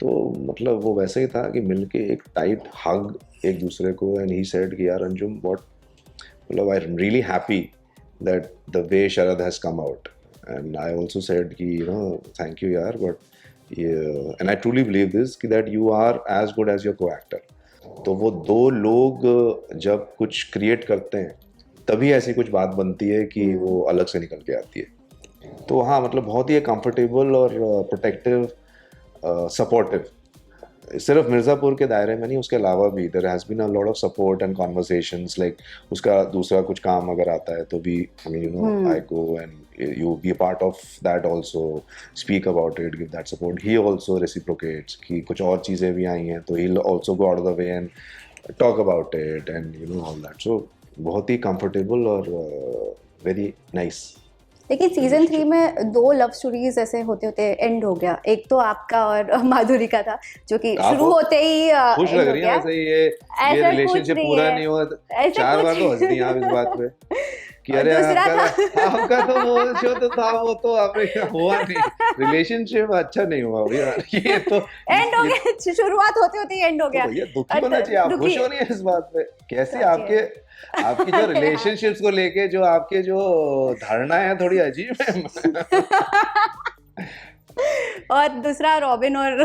तो मतलब वो वैसे ही था कि मिलके एक टाइट हग एक दूसरे को, एंड ही सेड कि यार अंजुम व्हाट, मतलब I am really happy that the way Sharad has come out, and I also said कि थैंक यू यार, but and I truly believe this कि that you are as good as your co-actor. तो वो दो लोग जब कुछ create करते हैं तभी ऐसी कुछ बात बनती है कि वो अलग से निकल के आती है। तो हाँ, मतलब बहुत ही कंफर्टेबल और प्रोटेक्टिव, सपोर्टिव, सिर्फ मिर्ज़ापुर के दायरे में नहीं, उसके अलावा भी there has been a lot of support and conversations. Like उसका दूसरा कुछ काम अगर आता है तो भी I mean I go and you be a part of that also, speak about it, give that support. He also reciprocates कि कुछ और चीज़ें भी आई हैं तो he will also go out of the way and talk about it and all that. So बहुत ही कंफर्टेबल और वेरी नाइस। लेकिन सीजन 3 में 2 लव स्टोरीज ऐसे होते होते एंड हो गया। एक तो आपका और माधुरी का था जो कि शुरू होते ही खुश लग रही है वैसे ये रिलेशनशिप पूरा नहीं हुआ। 4 बार तो हंस दी आप इस बात पे कि अरे आपका तो वो जो तो था वो तो आपने हुआ नहीं, रिलेशनशिप अच्छा नहीं हुआ भैया, ये तो एंड हो गया, शुरुआत होते होते ही एंड हो गया। तो भैया दुखी होना चाहिए, आप खुश हो रही है इस बात पे? कैसे आपकी जो रिलेशनशिप्स को लेके जो आपके जो धारणा है थोड़ी अजीब है। और दूसरा रॉबिन और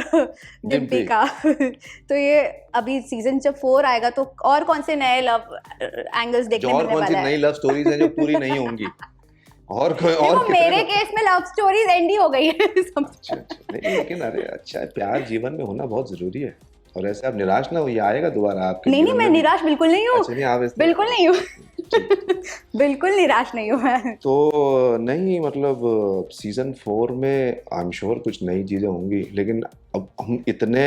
डिम्पी का। तो ये अभी सीजन जब 4 आएगा तो और कौन से नए लव एंगल्स देखने मिलने वाला है? कौन सी नई लव स्टोरीज हैं जो पूरी नहीं होंगी? और कोई और मेरे केस में लव स्टोरीज एंड ही हो गई है। अच्छा, नहीं लेकिन अरे अच्छा है, प्यार जीवन में होना बहुत जरूरी है, और ऐसे आप निराश ना हो, ये आएगा दोबारा आपके। नहीं मैं निराश बिल्कुल नहीं हूँ। अच्छा, नहीं आप बिल्कुल नहीं हूँ। बिल्कुल निराश नहीं हूँ मैं। तो नहीं मतलब सीजन 4 में आई एम श्योर कुछ नई चीजें होंगी, लेकिन अब हम इतने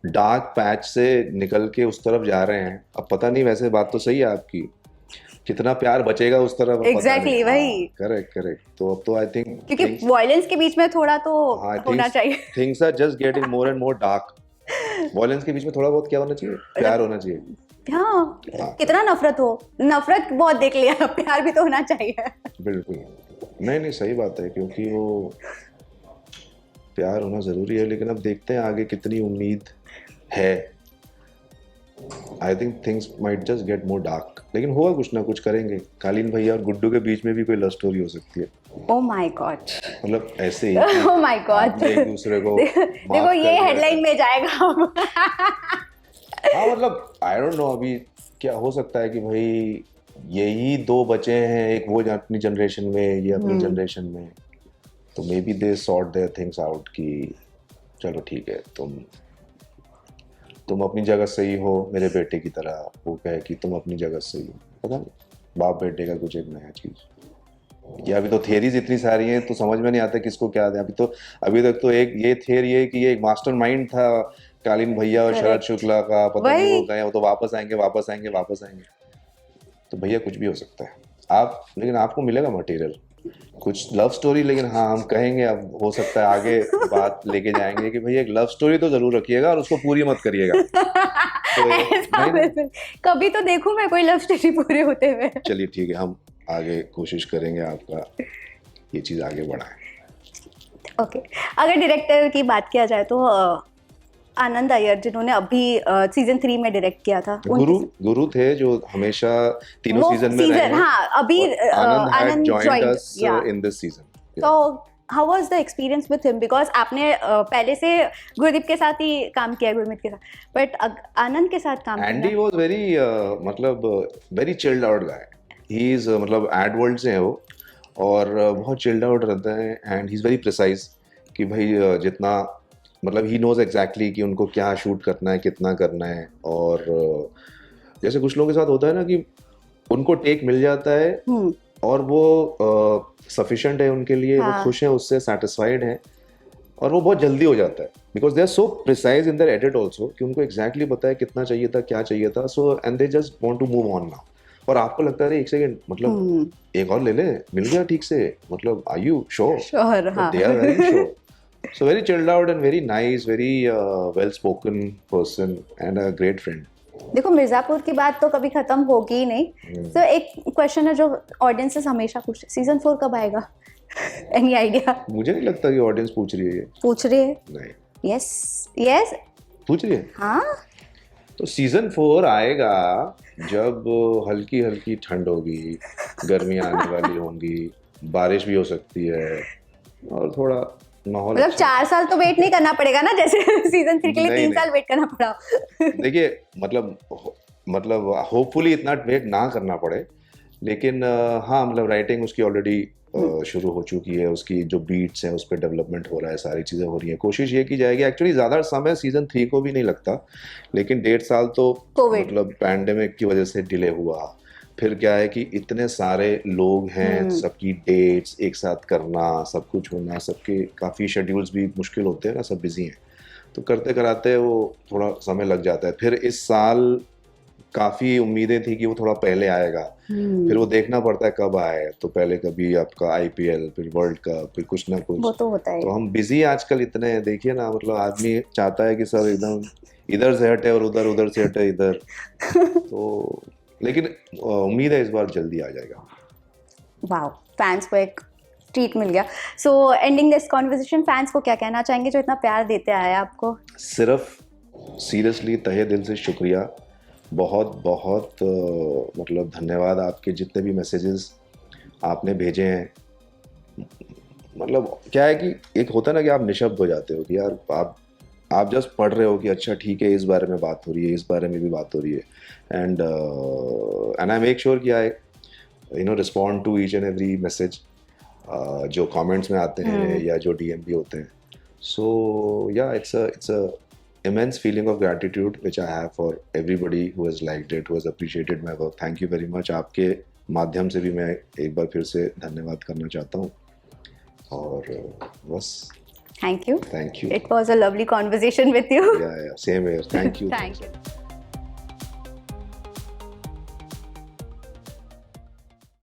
डार्क पैच से निकल के उस तरफ जा रहे हैं, अब पता नहीं, वैसे बात तो सही है आपकी, कितना प्यार बचेगा उस तरफ। एग्जैक्टली वही। करेक्ट। तो अब तो आई थिंक क्योंकि वायलेंस के बीच में थोड़ा तो होना चाहिए। Things are just getting more and more dark. Violence के बीच में थोड़ा बहुत क्या होना चाहिए? प्यार होना चाहिए। हाँ, कितना नफरत हो, नफरत बहुत देख लिया, प्यार भी तो होना चाहिए। बिल्कुल, नहीं सही बात है, क्योंकि वो प्यार होना जरूरी है, लेकिन अब देखते हैं आगे कितनी उम्मीद है। I think things might just get more dark, लेकिन होगा, कुछ ना कुछ करेंगे। कालीन भैया और गुड्डू के बीच में भी कोई लव स्टोरी हो सकती है। ओह माय गॉड, मतलब ऐसे ही ओह माय गॉड, एक दूसरे को देखो ये हेडलाइन में जाएगा। हाँ मतलब आई डोंट नो अभी क्या हो सकता है कि भाई यही 2 बचे हैं, एक वो अपनी जनरेशन में, ये अपनी जनरेशन में, तो maybe they sort their things out कि चलो ठीक है, तुम अपनी जगह सही हो मेरे बेटे की तरह, वो कहे कि तुम अपनी जगह सही हो। पता नहीं, बाप बेटे का कुछ एक नया चीज। या अभी तो थियरीज इतनी सारी हैं तो समझ में नहीं आता किसको क्या दें। अभी तक तो एक ये थियरी है कि ये एक मास्टरमाइंड था कालीन भैया और शरद शुक्ला का, पता नहीं वो गए, वो तो वापस आएंगे। तो भैया कुछ भी हो सकता है, लेकिन आपको मिलेगा मटेरियल, कुछ लव स्टोरी, लेकिन हाँ हम कहेंगे, अब हो सकता है आगे बात लेके जाएंगे कि भैया एक लव स्टोरी तो जरूर रखिएगा और उसको पूरी मत करिएगा। तो कभी तो देखूं मैं कोई लव स्टोरी पूरे होते हुए। चलिए ठीक है, हम आगे कोशिश करेंगे आपका ये चीज आगे बढ़ाएं। ओके, अगर डायरेक्टर की बात किया जाए तो आनंद अय्यर, जिन्होंने अभी सीजन 3 में डायरेक्ट किया था, गुरु थे जो हमेशा तीनों सीजन में रहे। हाँ, अभी Anand joined us in this season. तो how was the experience with him? Because आपने पहले से गुरदीप के साथ ही काम किया, गुरमीत के साथ, बट आनंद के साथ काम किया। एंडी वाज वेरी मतलब very chilled out guy. He is मतलब एड वर्ल्ड से है वो, और बहुत चिल्ड आउट रहता है, and he is very precise कि भाई जितना मतलब ही नोज एग्जैक्टली कि उनको क्या शूट करना है, कितना करना है। और जैसे कुछ लोगों के साथ होता है ना कि उनको टेक मिल जाता है और वो सफिशिएंट है उनके लिए, हाँ. वो खुश हैं उससे, सेटिस्फाइड हैं, और वो बहुत जल्दी हो जाता है because they are so precise in their edit also कि उनको एग्जैक्टली पता है कितना चाहिए था, क्या चाहिए था, so and they just want to move on now. और आपको लगता है एक सेकंड, मतलब एक और ले ले, मिल गया ठीक से, मतलब are you sure? They are very sure. So very chilled out and very nice, very well-spoken person and a great friend. देखो मिर्जापुर की बात तो कभी खत्म होगी ही नहीं। तो एक क्वेश्चन है जो ऑडियंसेस हमेशा पूछते हैं, सीजन 4 कब आएगा? Any idea? मुझे नहीं लगता कि ऑडियंस पूछ रही है ये। पूछ रही है? नहीं। यस पूछ रही है? हाँ। तो सीजन 4 आएगा जब हल्की हल्की ठंड होगी, गर्मियाँ आने वाली होंगी, बारिश भी हो सकती है और थोड़ा माहौल मतलब 4 साल तो वेट नहीं करना पड़ेगा ना, जैसे सीजन 3 के लिए 3 साल वेट करना पड़ा। देखिए मतलब होपफुली इतना वेट ना करना पड़े, लेकिन हाँ मतलब राइटिंग उसकी ऑलरेडी शुरू हो चुकी है, उसकी जो बीट्स हैं उस पर डेवलपमेंट हो रहा है, सारी चीज़ें हो रही हैं, कोशिश ये की जाएगी। एक्चुअली ज़्यादा समय सीजन 3 को भी नहीं लगता, लेकिन 1.5 साल तो मतलब पैंडेमिक की वजह से डिले हुआ। फिर क्या है कि इतने सारे लोग हैं, सबकी डेट्स एक साथ करना, सब कुछ होना, सबके काफ़ी शेड्यूल्स भी मुश्किल होते हैं ना, सब बिजी हैं, तो करते कराते वो थोड़ा समय लग जाता है। फिर इस साल काफ़ी उम्मीदें थी कि वो थोड़ा पहले आएगा, फिर वो देखना पड़ता है कब आए, तो पहले कभी आपका IPL, फिर वर्ल्ड कप, फिर कुछ ना कुछ, वो तो होता है। तो हम बिजी आजकल इतने, देखिए ना, मतलब आदमी चाहता है कि सब एकदम इधर से हटे और उधर से हटे इधर, तो लेकिन उम्मीद है इस बार जल्दी आ जाएगा। वाओ, फैंस को एक ट्रीट मिल गया। सो एंडिंग दिस कॉन्वर्सेशन, फैंस को क्या कहना चाहेंगे जो इतना प्यार देते आए आपको? सिर्फ सीरियसली तहे दिल से शुक्रिया, बहुत बहुत मतलब धन्यवाद। आपके जितने भी मैसेजेस आपने भेजे हैं, मतलब क्या है कि एक होता है ना कि आप निशब्द हो जाते हो कि यार आप जस्ट पढ़ रहे हो कि अच्छा ठीक है, इस बारे में बात हो रही है, इस बारे में भी बात हो रही है, एंड आई मेक श्योर कि I respond to each and every message जो कमेंट्स में आते हैं या जो DM भी होते हैं। सो या it's a immense feeling of gratitude which I have for everybody who has liked it, who has appreciated my work. Thank you very much. आपके माध्यम से भी मैं एक बार फिर से धन्यवाद करना चाहता हूँ, और बस Thank you. Thank you. It was a lovely conversation with you. Yeah, same here. Thank you. Thank you.